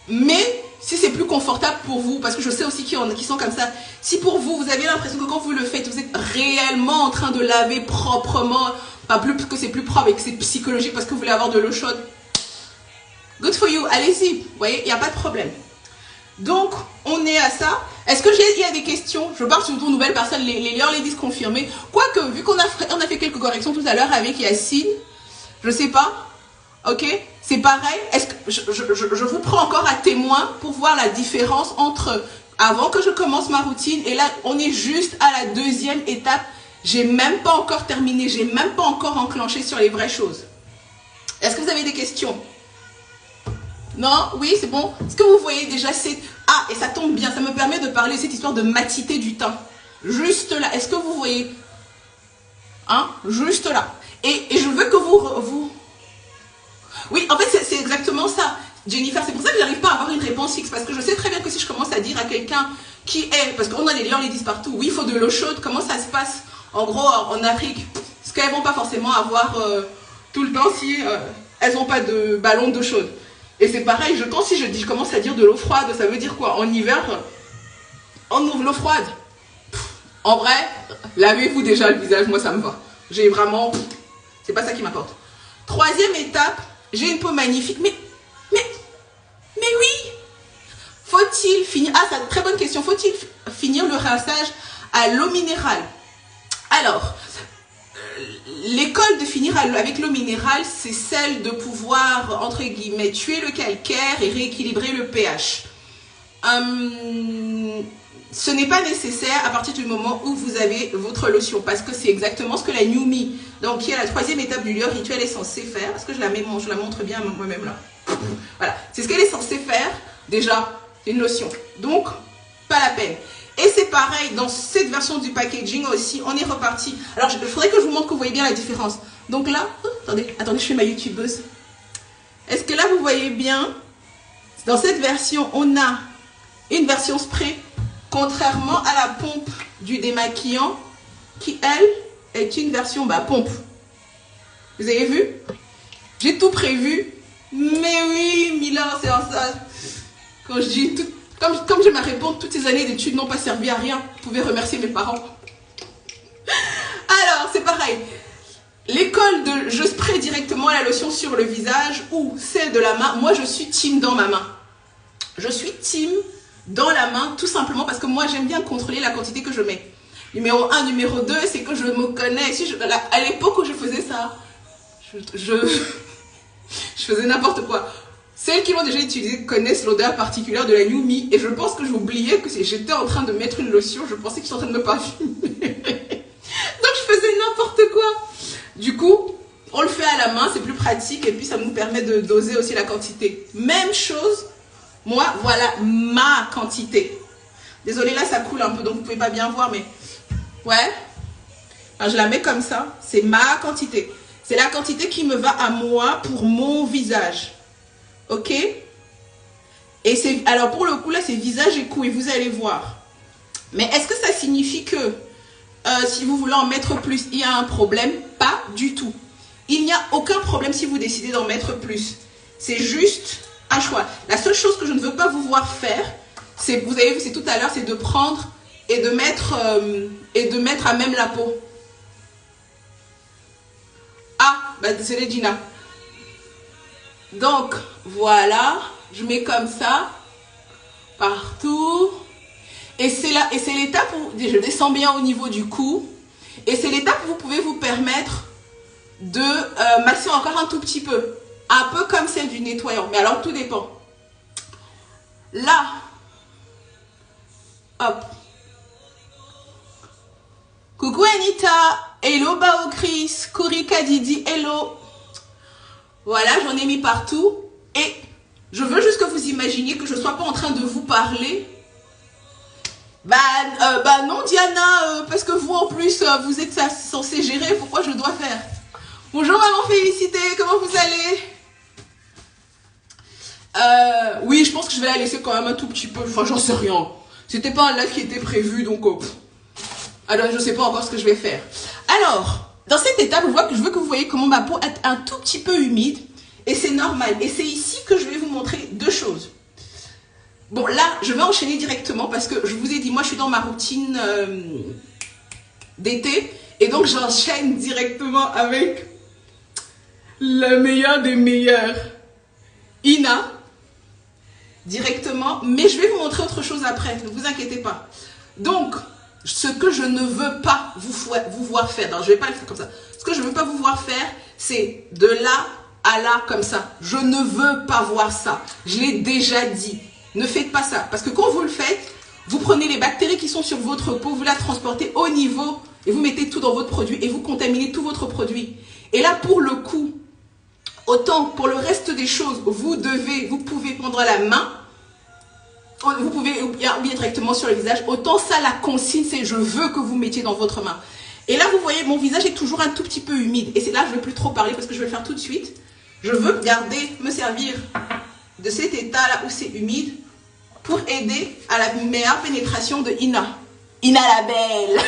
Mais si c'est plus confortable pour vous, parce que je sais aussi qu'il y en a qui sont comme ça, si pour vous, vous avez l'impression que quand vous le faites, vous êtes réellement en train de laver proprement, pas plus que c'est plus propre et que c'est psychologique parce que vous voulez avoir de l'eau chaude, good for you, allez-y, vous voyez, il n'y a pas de problème. Donc, on est à ça. Est-ce que il y a des questions? Je parle surtout aux nouvelles personnes, les ladies confirmées. Quoique, vu qu'on a fait quelques corrections tout à l'heure avec Yacine, je sais pas, ok, c'est pareil. Est-ce que je vous prends encore à témoin pour voir la différence entre avant que je commence ma routine et là, on est juste à la deuxième étape. J'ai même pas encore terminé, j'ai même pas encore enclenché sur les vraies choses. Est-ce que vous avez des questions? Non? Oui, c'est bon? Est-ce que vous voyez déjà c'est... Ah, et ça tombe bien, ça me permet de parler de cette histoire de matité du teint. Juste là, est-ce que vous voyez? Hein? Juste là. Et je veux que vous... Oui, en fait, c'est exactement ça, Jennifer. C'est pour ça que j'arrive pas à avoir une réponse fixe. Parce que je sais très bien que si je commence à dire à quelqu'un qui est... Parce qu'on a les lions, les disent partout. Oui, il faut de l'eau chaude. Comment ça se passe? En gros, en Afrique, parce qu'elles vont pas forcément avoir tout le temps si elles n'ont pas de ballon d'eau chaude. Et c'est pareil, si je commence à dire de l'eau froide, ça veut dire quoi? En hiver, on ouvre l'eau froide. En vrai, lavez-vous déjà le visage, moi ça me va. J'ai vraiment... C'est pas ça qui m'apporte. Troisième étape, j'ai une peau magnifique. Mais oui! Faut-il finir... Ah, c'est une très bonne question. Faut-il finir le rinçage à l'eau minérale? Alors, l'école de finir avec l'eau minérale, c'est celle de pouvoir, entre guillemets, tuer le calcaire et rééquilibrer le pH. Ce n'est pas nécessaire à partir du moment où vous avez votre lotion, parce que c'est exactement ce que la New Me, donc qui est la troisième étape du lieu rituel, est censée faire. Est-ce que je la montre bien moi-même là? Voilà, c'est ce qu'elle est censée faire, déjà, une lotion. Donc, pas la peine. Et c'est pareil, dans cette version du packaging aussi, on est reparti. Alors, il faudrait que je vous montre que vous voyez bien la différence. Donc là, attendez, je fais ma youtubeuse. Est-ce que là, vous voyez bien? Dans cette version, on a une version spray, contrairement à la pompe du démaquillant, qui, elle, est une version pompe. Vous avez vu? J'ai tout prévu. Mais oui, Mila, c'est ça. Quand je dis tout, comme je me réponds, toutes ces années d'études n'ont pas servi à rien. Vous pouvez remercier mes parents. Alors, c'est pareil. L'école de je spray directement la lotion sur le visage ou celle de la main, moi je suis team dans ma main. Je suis team dans la main tout simplement parce que moi j'aime bien contrôler la quantité que je mets. Numéro 1, numéro 2, c'est que je me connais. À l'époque où je faisais ça, je faisais n'importe quoi. Celles qui l'ont déjà utilisé connaissent l'odeur particulière de la New Me et je pense que j'oubliais que j'étais en train de mettre une lotion, je pensais que j'étais en train de me parfumer. Donc je faisais n'importe quoi. Du coup, on le fait à la main, c'est plus pratique et puis ça nous permet de doser aussi la quantité. Même chose, moi, voilà ma quantité. Désolée, là ça coule un peu donc vous pouvez pas bien voir, mais ouais. Alors, je la mets comme ça, c'est ma quantité. C'est la quantité qui me va à moi pour mon visage. Ok? Et c'est, alors pour le coup là c'est visage et cou et vous allez voir. Mais est-ce que ça signifie que si vous voulez en mettre plus, il y a un problème? Pas du tout. Il n'y a aucun problème si vous décidez d'en mettre plus. C'est juste un choix. La seule chose que je ne veux pas vous voir faire, c'est, vous avez vu, c'est tout à l'heure, c'est de prendre et de mettre à même la peau. Ah, désolé Gina. Donc, voilà, je mets comme ça, partout. Et c'est l'étape où je descends bien au niveau du cou. Et c'est l'étape où vous pouvez vous permettre de masser encore un tout petit peu. Un peu comme celle du nettoyant. Mais alors, tout dépend. Là. Hop. Coucou Anita. Hello Bao Chris. Korika Didi. Hello. Voilà, j'en ai mis partout. Et je veux juste que vous imaginiez que je ne sois pas en train de vous parler. Non Diana, parce que vous en plus, vous êtes censé gérer, pourquoi je dois faire? Bonjour maman Félicité, comment vous allez? Oui, je pense que je vais la laisser quand même un tout petit peu, enfin j'en sais rien. C'était pas un live qui était prévu, donc alors je sais pas encore ce que je vais faire. Alors, dans cette étape, je veux que vous voyez comment ma peau est un tout petit peu humide. Et c'est normal. Et c'est ici que je vais vous montrer deux choses. Bon, là, je vais enchaîner directement parce que je vous ai dit, moi, je suis dans ma routine d'été. Et donc, j'enchaîne directement avec le meilleur des meilleurs. Ina. Directement. Mais je vais vous montrer autre chose après. Ne vous inquiétez pas. Donc, ce que je ne veux pas vous voir faire. Non, je ne vais pas le faire comme ça. Ce que je ne veux pas vous voir faire, c'est de là à là comme ça. Je ne veux pas voir ça. Je l'ai déjà dit. Ne faites pas ça. Parce que quand vous le faites, vous prenez les bactéries qui sont sur votre peau, vous la transportez au niveau et vous mettez tout dans votre produit et vous contaminez tout votre produit. Et là, pour le coup, autant pour le reste des choses, vous pouvez prendre la main, vous pouvez ou bien directement sur le visage. Autant ça, la consigne, c'est je veux que vous mettiez dans votre main. Et là, vous voyez, mon visage est toujours un tout petit peu humide. Et c'est là, je ne vais plus trop parler parce que je vais le faire tout de suite. Je veux me servir de cet état-là où c'est humide pour aider à la meilleure pénétration de Ina. Ina la belle.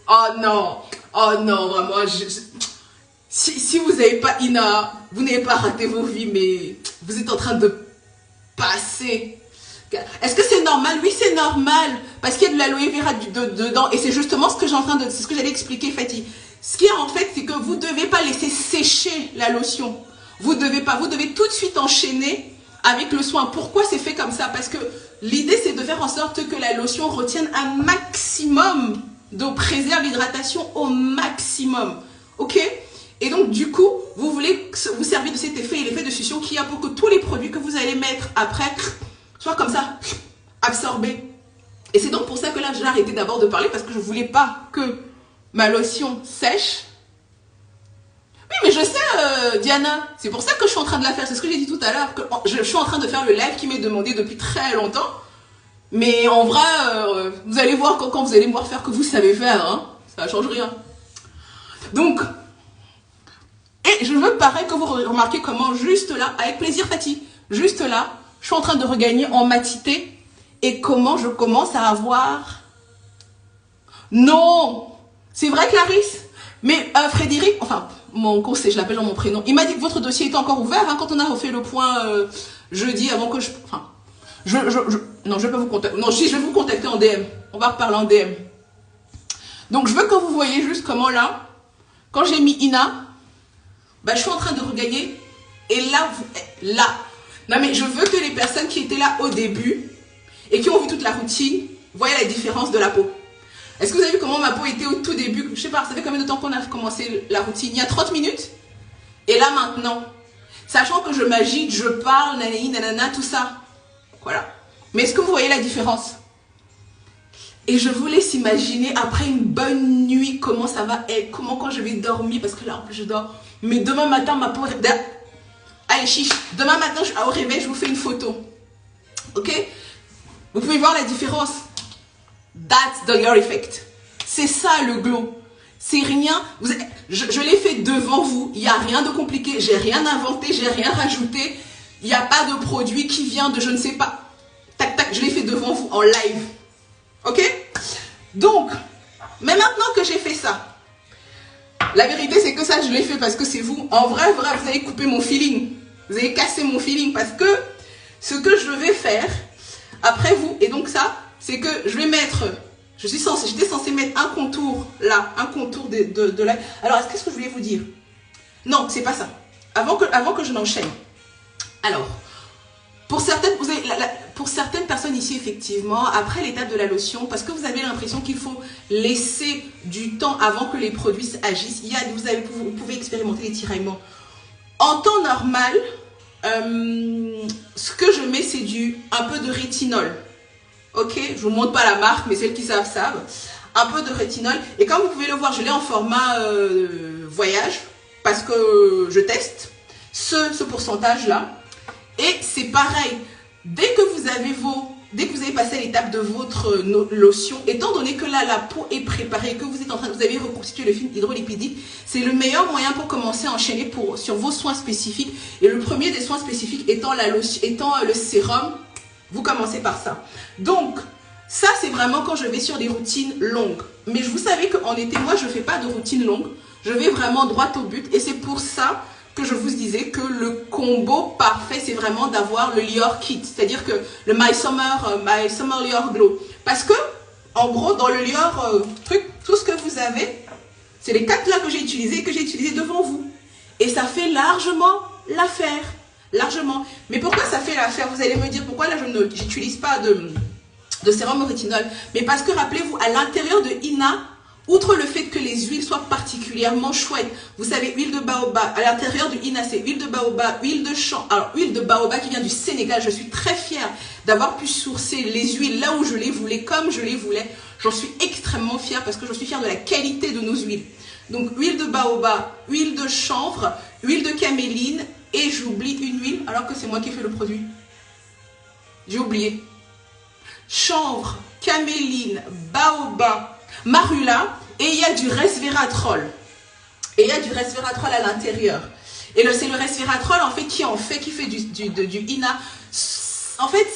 Oh non, vraiment. Si vous n'avez pas Ina, vous n'avez pas raté vos vies, mais vous êtes en train de passer. Est-ce que c'est normal? Oui, c'est normal. Parce qu'il y a de l'aloe vera dedans. Et c'est justement ce que c'est ce que j'allais expliquer, Fatih. Ce qui est en fait, c'est que vous ne devez pas laisser sécher la lotion. Vous devez tout de suite enchaîner avec le soin. Pourquoi c'est fait comme ça? Parce que l'idée, c'est de faire en sorte que la lotion retienne un maximum d'eau, préserve l'hydratation au maximum. Ok? Et donc, du coup, vous voulez vous servir de cet effet et l'effet de succion qu'il y a pour que tous les produits que vous allez mettre après soient comme ça, absorbés. Et c'est donc pour ça que là, j'ai arrêté d'abord de parler parce que je ne voulais pas que ma lotion sèche. Oui, mais je sais, Diana, c'est pour ça que je suis en train de la faire. C'est ce que j'ai dit tout à l'heure, que je suis en train de faire le live qui m'est demandé depuis très longtemps. Mais en vrai, vous allez voir quand vous allez me voir faire que vous savez faire, hein, ça ne change rien. Donc, et je veux pareil que vous remarquez comment juste là, avec plaisir Fatih, juste là, je suis en train de regagner en matité et comment je commence à avoir... Non, c'est vrai Clarisse, mais Frédéric, enfin, mon conseiller, je l'appelle dans mon prénom, il m'a dit que votre dossier était encore ouvert hein, quand on a refait le point jeudi avant que je... Enfin, non, je vais pas vous contacter. Non, si, je vais vous contacter en DM. On va reparler en DM. Donc, je veux que vous voyez juste comment là, quand j'ai mis Ina, bah, je suis en train de regagner. Et là, là. Non, mais je veux que les personnes qui étaient là au début et qui ont vu toute la routine voient la différence de la peau. Est-ce que vous avez vu comment ma peau était au tout début? Je sais pas, ça fait combien de temps qu'on a commencé la routine? Il y a 30 minutes. Et là, maintenant, sachant que je m'agite, je parle, nanani, nanana, tout ça. Voilà. Mais est-ce que vous voyez la différence? Et je vous laisse imaginer après une bonne nuit comment ça va être, comment quand je vais dormir, parce que là en plus je dors. Mais demain matin ma peau... Allez chiche, demain matin au réveil je vous fais une photo. Ok? Vous pouvez voir la différence. That's the glow effect. C'est ça le glow. C'est rien. Je l'ai fait devant vous. Il n'y a rien de compliqué. J'ai rien inventé, j'ai rien rajouté. Il n'y a pas de produit qui vient de je ne sais pas. Tac, tac, je l'ai fait devant vous en live. Ok? Donc, mais maintenant que j'ai fait ça, la vérité c'est que ça je l'ai fait parce que c'est vous. En vrai, vous avez coupé mon feeling. Vous avez cassé mon feeling parce que ce que je vais faire après vous, et donc ça, c'est que je vais mettre, j'étais censée mettre un contour là, un contour de là. Alors, qu'est-ce que je voulais vous dire? Non, c'est pas ça. Avant que je n'enchaîne. Alors, pour certaines personnes ici, effectivement, après l'étape de la lotion, parce que vous avez l'impression qu'il faut laisser du temps avant que les produits agissent, vous pouvez expérimenter les tiraillements. En temps normal, ce que je mets, c'est un peu de rétinol. Ok, je ne vous montre pas la marque, mais celles qui savent, savent. Un peu de rétinol. Et comme vous pouvez le voir, je l'ai en format voyage, parce que je teste ce pourcentage-là. Et c'est pareil, dès que vous avez passé l'étape de votre lotion, étant donné que là la peau est préparée, que vous avez reconstitué le film hydrolipidique, c'est le meilleur moyen pour commencer à enchaîner sur vos soins spécifiques. Et le premier des soins spécifiques étant le sérum, vous commencez par ça. Donc, ça c'est vraiment quand je vais sur des routines longues. Mais vous savez qu'en été, moi je ne fais pas de routine longue, je vais vraiment droit au but et c'est pour ça que je vous disais que le combo parfait, c'est vraiment d'avoir le Lior Kit, c'est-à-dire que le My Summer Lior Glow. Parce que, en gros, dans le Lior tout ce que vous avez, c'est les 4 là que j'ai utilisés devant vous. Et ça fait largement l'affaire. Largement. Mais pourquoi ça fait l'affaire? Vous allez me dire pourquoi là je n'utilise pas de sérum au rétinol. Mais parce que rappelez-vous, à l'intérieur de Ina, outre le fait que les huiles soient particulièrement chouettes, vous savez, huile de baobab, à l'intérieur du Ina, c'est huile de baobab, huile de champ. Alors, huile de baobab qui vient du Sénégal, je suis très fière d'avoir pu sourcer les huiles là où je les voulais, comme je les voulais. J'en suis extrêmement fière parce que je suis fière de la qualité de nos huiles. Donc, huile de baobab, huile de chanvre, huile de caméline et j'oublie une huile alors que c'est moi qui ai fait le produit. J'ai oublié. Chanvre, caméline, baobab, marula et il y a du resveratrol. Et il y a du resveratrol à l'intérieur. Et c'est le resveratrol en fait qui fait du Ina. En fait,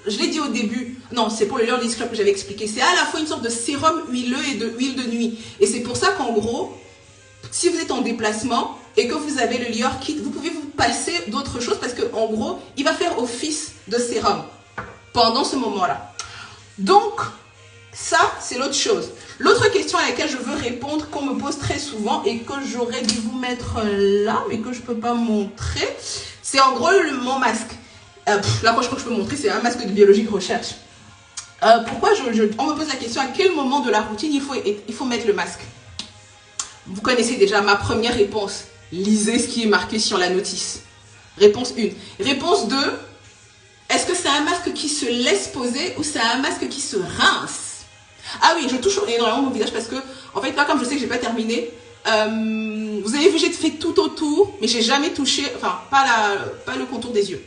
je l'ai dit au début, non, c'est pour le Lord Club que j'avais expliqué. C'est à la fois une sorte de sérum huileux et de huile de nuit. Et c'est pour ça qu'en gros, si vous êtes en déplacement et que vous avez le Lior Kit, vous pouvez vous passer d'autres choses parce qu'en gros, il va faire office de sérum pendant ce moment-là. Donc, ça, c'est l'autre chose. L'autre question à laquelle je veux répondre, qu'on me pose très souvent et que j'aurais dû vous mettre là, mais que je ne peux pas montrer, c'est en gros mon masque. Là, quand je peux montrer, c'est un masque de biologique recherche. Pourquoi on me pose la question à quel moment de la routine il faut mettre le masque? Vous connaissez déjà ma première réponse. Lisez ce qui est marqué sur la notice. Réponse 1. Réponse 2. Est-ce que c'est un masque qui se laisse poser ou c'est un masque qui se rince? Ah oui, je touche énormément mon visage parce que, en fait, là, comme je sais que je n'ai pas terminé, Vous avez vu, j'ai fait tout autour, mais j'ai jamais touché, enfin, pas le contour des yeux.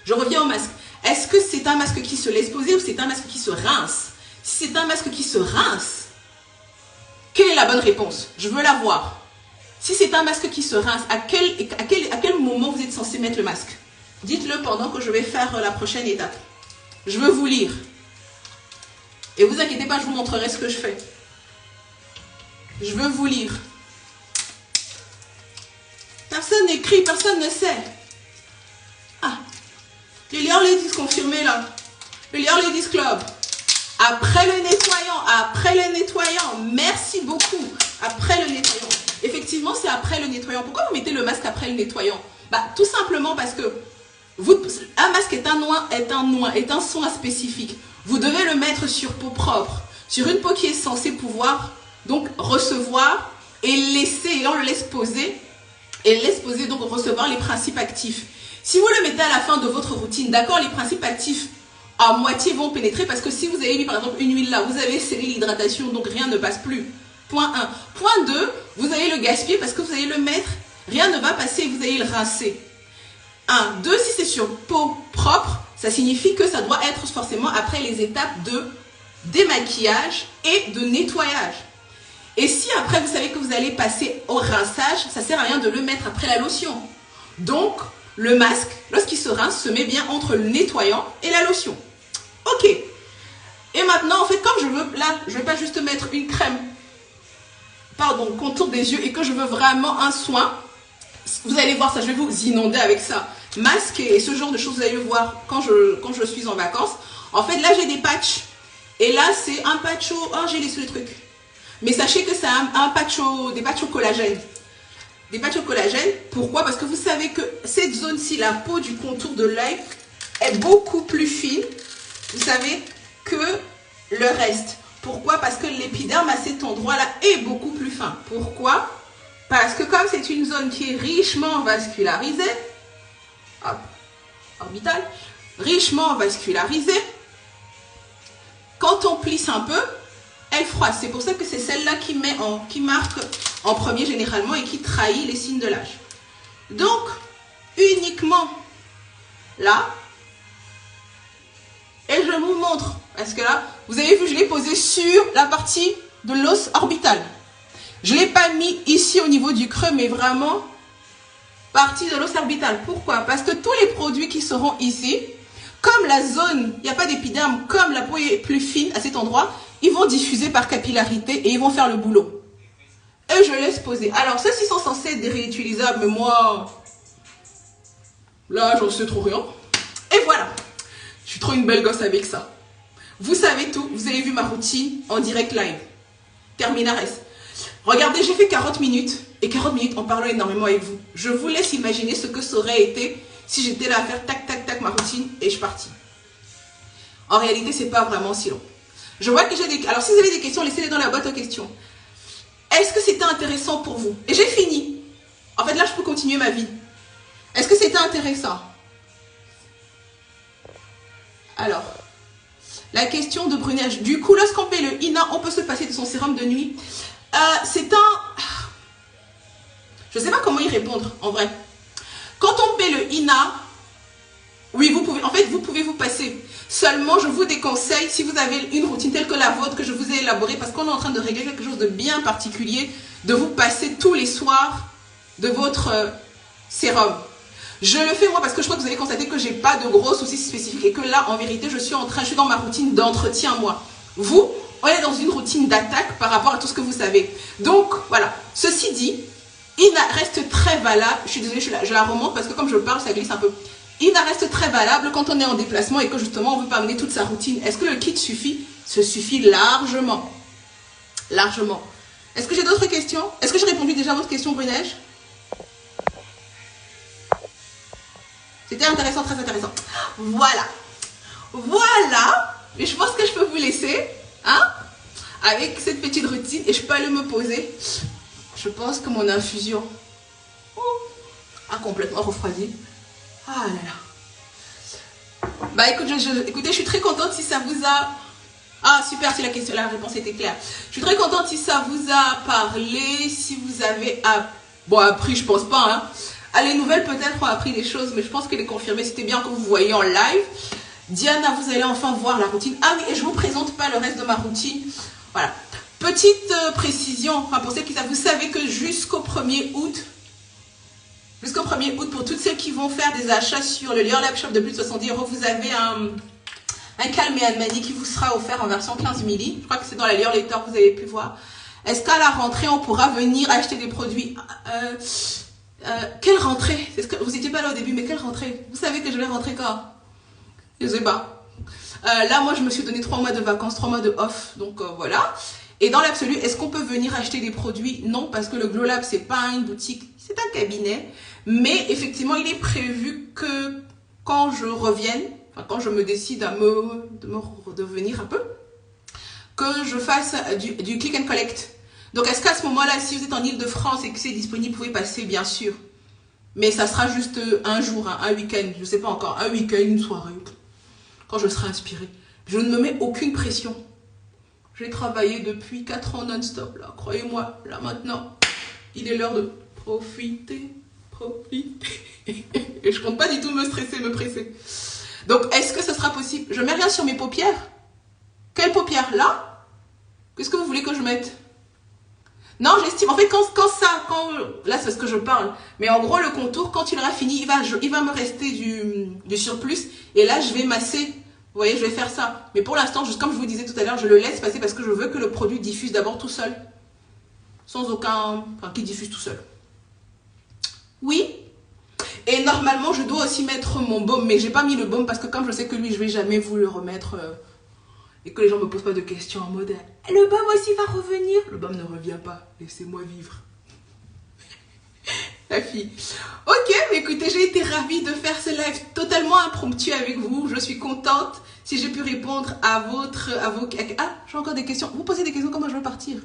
Je reviens au masque. Est-ce que c'est un masque qui se laisse poser ou c'est un masque qui se rince? Si c'est un masque qui se rince, quelle est la bonne réponse? Je veux la voir. Si c'est un masque qui se rince, à quel moment vous êtes censé mettre le masque? Dites-le pendant que je vais faire la prochaine étape. Je veux vous lire. Et vous inquiétez pas, je vous montrerai ce que je fais. Je veux vous lire. Personne n'écrit, personne ne sait. Ah, le Lior Ladies confirmé là. Le Lior Ladies Club. Après le nettoyant, merci beaucoup. Après le nettoyant. Effectivement, c'est après le nettoyant. Pourquoi vous mettez le masque après le nettoyant? Bah, tout simplement parce que un masque est un soin spécifique. Vous devez le mettre sur peau propre, sur une peau qui est censée pouvoir donc recevoir et laisser, on le laisse poser, donc recevoir les principes actifs. Si vous le mettez à la fin de votre routine, d'accord, les principes actifs à moitié vont pénétrer parce que si vous avez mis par exemple une huile là, vous avez scellé l'hydratation, donc rien ne passe plus. Point 1. Point 2, vous allez le gaspiller parce que vous allez le mettre, rien ne va passer, vous allez le rincer. 1. 2, si c'est sur peau propre, ça signifie que ça doit être forcément après les étapes de démaquillage et de nettoyage. Et si après vous savez que vous allez passer au rinçage, ça ne sert à rien de le mettre après la lotion. Donc, le masque, lorsqu'il se rince, se met bien entre le nettoyant et la lotion. Ok. Et maintenant, en fait, comme je veux, là, je ne vais pas juste mettre une crème, contour des yeux et que je veux vraiment un soin, vous allez voir ça, je vais vous inonder avec ça. Masque et ce genre de choses, vous allez le voir quand je suis en vacances. En fait, là, j'ai des patchs. Et là, c'est un patch au... Oh, j'ai laissé le truc. Mais sachez que c'est des patchs au collagène. Des patchs au collagène. Pourquoi? Parce que vous savez que cette zone-ci, la peau du contour de l'œil, est beaucoup plus fine, vous savez, que le reste. Pourquoi? Parce que l'épiderme à cet endroit-là est beaucoup plus fin. Pourquoi? Parce que comme c'est une zone qui est richement vascularisée, hop, orbitale, richement vascularisée, quand on plisse un peu, elle froisse. C'est pour ça que c'est celle-là qui marque en premier généralement et qui trahit les signes de l'âge. Donc, uniquement là, et je vous montre, parce que là, vous avez vu, je l'ai posé sur la partie de l'os orbital. Je ne l'ai pas mis ici au niveau du creux, mais vraiment partie de l'os orbital. Pourquoi? Parce que tous les produits qui seront ici, comme la zone, il n'y a pas d'épiderme, comme la peau est plus fine à cet endroit, ils vont diffuser par capillarité et ils vont faire le boulot. Et je laisse poser. Alors, ceux-ci sont censés être des réutilisables, mais moi, là, j'en sais trop rien. Et voilà. Je suis trop une belle gosse avec ça. Vous savez tout. Vous avez vu ma routine en direct live. Terminares. Regardez, j'ai fait 40 minutes. Et 40 minutes en parlant énormément avec vous. Je vous laisse imaginer ce que ça aurait été si j'étais là à faire tac, tac, tac ma routine et je suis partie. En réalité, c'est pas vraiment si long. Je vois que j'ai des... Alors, si vous avez des questions, laissez-les dans la boîte aux questions. Est-ce que c'était intéressant pour vous? Et j'ai fini. En fait, là, je peux continuer ma vie. Est-ce que c'était intéressant? Alors, la question de brunage. Du coup, lorsqu'on fait le Ina, on peut se passer de son sérum de nuit. C'est un... Je ne sais pas comment y répondre, en vrai. Quand on fait le Ina, oui, vous pouvez... En fait, vous pouvez vous passer. Seulement, je vous déconseille, si vous avez une routine telle que la vôtre, que je vous ai élaborée, parce qu'on est en train de régler quelque chose de bien particulier, de vous passer tous les soirs de votre sérum. Je le fais moi parce que je crois que vous avez constaté que je n'ai pas de gros soucis spécifiques et que là, en vérité, je suis dans ma routine d'entretien, moi. Vous, on est dans une routine d'attaque par rapport à tout ce que vous savez. Donc, voilà. Ceci dit, Ina reste très valable. Je suis désolée, je la remonte parce que comme je parle, ça glisse un peu. Ina reste très valable quand on est en déplacement et que justement, on ne veut pas amener toute sa routine. Est-ce que le kit suffit? Ce suffit largement. Largement. Est-ce que j'ai d'autres questions? Est-ce que j'ai répondu déjà à votre question, Brunège? C'était intéressant, très intéressant. Voilà. Voilà. Et je pense que je peux vous laisser, hein, avec cette petite routine et je peux aller me poser. Je pense que mon infusion a complètement refroidi. Ah là là. Bah écoutez, je suis très contente si ça vous a Ah, super, si la réponse était claire. Je suis très contente si ça vous a parlé, si vous avez appris, je pense pas, hein. À les nouvelles, peut-être, ont appris des choses, mais je pense que les confirmer, c'était bien que vous voyez en live. Diana, vous allez enfin voir la routine. Ah oui, et je vous présente pas le reste de ma routine. Voilà. Petite précision, enfin pour ceux qui savent, vous savez que jusqu'au 1er août, pour toutes celles qui vont faire des achats sur le Lior Lab Shop de plus de 70 €, vous avez un calme et un mani qui vous sera offert en version 15 milli. Je crois que c'est dans la Lior Letter que vous avez pu voir. Est-ce qu'à la rentrée, on pourra venir acheter des produits quelle rentrée? Vous n'étiez pas là au début, mais quelle rentrée? Vous savez que je vais rentrer quand? Je sais pas. Là, moi, je me suis donné 3 mois de vacances, 3 mois de off. Donc, voilà. Et dans l'absolu, est-ce qu'on peut venir acheter des produits? Non, parce que le Glow Lab, c'est pas une boutique, c'est un cabinet. Mais effectivement, il est prévu que quand je revienne, enfin, quand je me décide de venir un peu, que je fasse du click and collect. Donc, est-ce qu'à ce moment-là, si vous êtes en Ile-de-France et que c'est disponible, vous pouvez passer, bien sûr. Mais ça sera juste un jour, hein, un week-end, je ne sais pas encore, un week-end, une soirée, quand je serai inspirée. Je ne me mets aucune pression. J'ai travaillé depuis 4 ans non-stop, là, croyez-moi. Là, maintenant, il est l'heure de profiter. Et je compte pas du tout me stresser, me presser. Donc, est-ce que ce sera possible? Je mets rien sur mes paupières. Quelles paupières? Là? Qu'est-ce que vous voulez que je mette? Non, j'estime, en fait, là c'est ce que je parle, mais en gros le contour, quand il aura fini, il va me rester du surplus, et là je vais masser, vous voyez, je vais faire ça. Mais pour l'instant, comme je vous disais tout à l'heure, je le laisse passer parce que je veux que le produit diffuse d'abord tout seul, sans aucun, enfin, qu'il diffuse tout seul. Oui, et normalement je dois aussi mettre mon baume, mais j'ai pas mis le baume parce que comme je sais que lui, je vais jamais vous le remettre... et que les gens ne me posent pas de questions en mode « Le baume aussi va revenir !» Le baume ne revient pas. Laissez-moi vivre. La fille. Ok, mais écoutez, j'ai été ravie de faire ce live totalement impromptu avec vous. Je suis contente si j'ai pu répondre à vos... Ah, j'ai encore des questions. Vous posez des questions, comment je veux partir?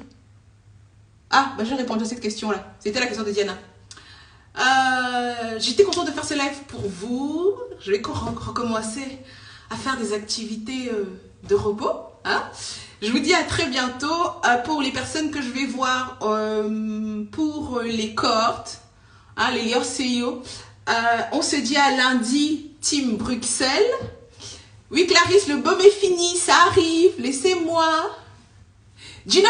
Ah, bah j'ai répondu à cette question-là. C'était la question de Diana. J'étais contente de faire ce live pour vous. Je vais recommencer à faire des activités... de repos, hein. Je vous dis à très bientôt. Pour les personnes que je vais voir pour les cohortes, hein, les Lior CEO, on se dit à lundi, team Bruxelles. Oui, Clarisse, le baume est fini, ça arrive, laissez-moi. Gina,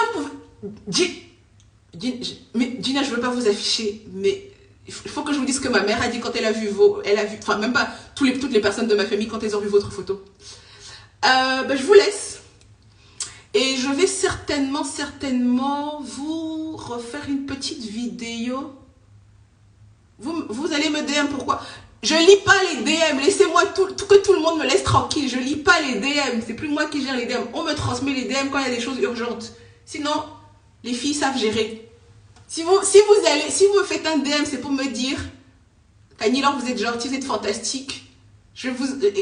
Gina, je veux pas vous afficher, mais il faut que je vous dise ce que ma mère a dit quand elle a vu enfin même pas toutes les personnes de ma famille quand elles ont vu votre photo. Je vous laisse et je vais certainement vous refaire une petite vidéo. Vous allez me DM pourquoi je lis pas les DM. Laissez-moi que tout le monde me laisse tranquille. Je lis pas les DM, c'est plus moi qui gère les DM. On me transmet les DM quand il y a des choses urgentes. Sinon les filles savent gérer. Si vous me faites un DM, c'est pour me dire Kanilor, vous êtes gentil, vous êtes fantastique.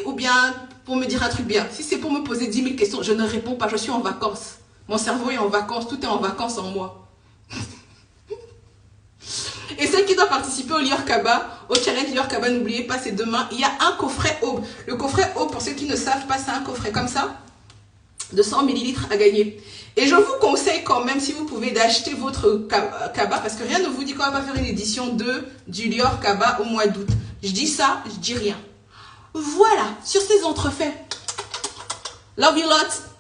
Ou bien pour me dire un truc bien. Si c'est pour me poser 10 000 questions, je ne réponds pas, je suis en vacances. Mon cerveau est en vacances, tout est en vacances en moi. Et celle qui doit participer au Lior Kaba, au challenge Lior Kaba, n'oubliez pas, c'est demain. Il y a un coffret Aube. Le coffret Aube, pour ceux qui ne savent pas, c'est un coffret comme ça, de 100 ml à gagner. Et je vous conseille quand même, si vous pouvez, d'acheter votre Kaba, parce que rien ne vous dit qu'on va pas faire une édition 2 du Lior Kaba au mois d'août. Je dis ça, je dis rien. Voilà, sur ces entrefaits. Love you lots.